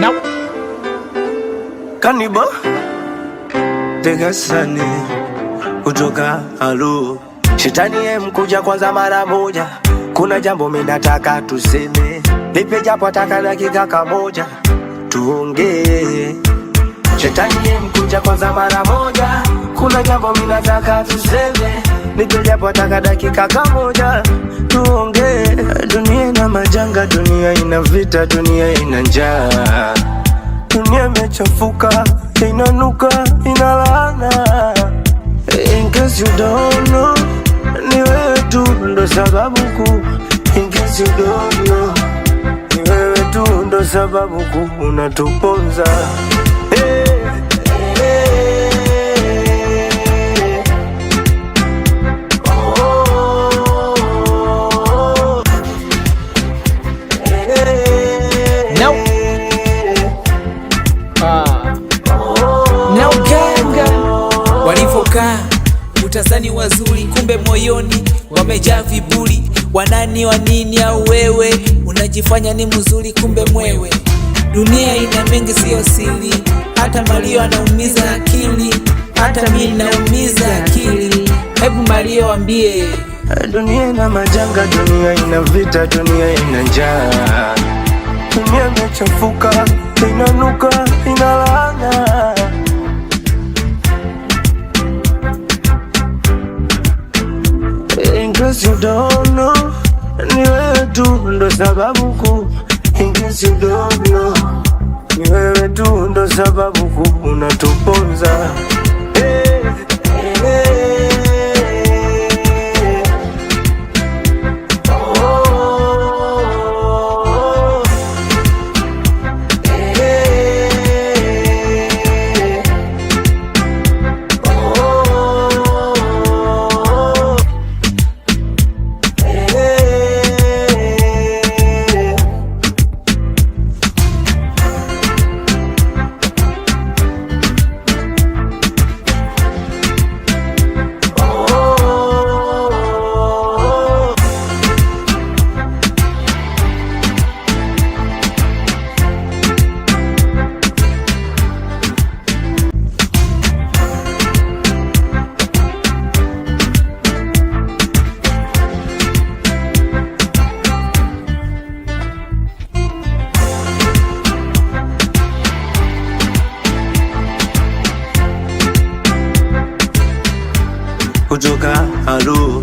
Now Kanibo Degasani kutoka Halo. Shetani mkuja kwanza mara moja, kuna jambo mimi nataka tuseme. Nipe japo taka dakika kamoja tuongee. Shetani mkuja kwanza mara moja, kuna jambo mimi nataka tuseme. Nipe japo taka dakika kamoja tuongee. Dunia ina majanga, dunia ina vita, dunia ina njaa. Dunia imechafuka, inanuka, inalaana. In case you don't know, ni wewe tu ndo sababu kuu. In case you don't know, ni wewe tu ndo sababu kuu unatuponza. Utazani wazuri kumbe moyoni wamejaa viburi. Wanani wa nini au wewe unajifanya ni mzuri kumbe mwewe. Dunia ina mengi sio siri, hata Mario anaumiza akili, hata mimi naumiza akili. Hebu Mario ambie, dunia ina majanga, dunia ina vita, dunia ina njaa. Dunia imechafuka, inanuka, inalaana. In case you don't know, ni wewe tu ndo sababu kuu. In case you don't know, ni wewe tu ndo sababu kuu unatuponza. Kutoka Halo.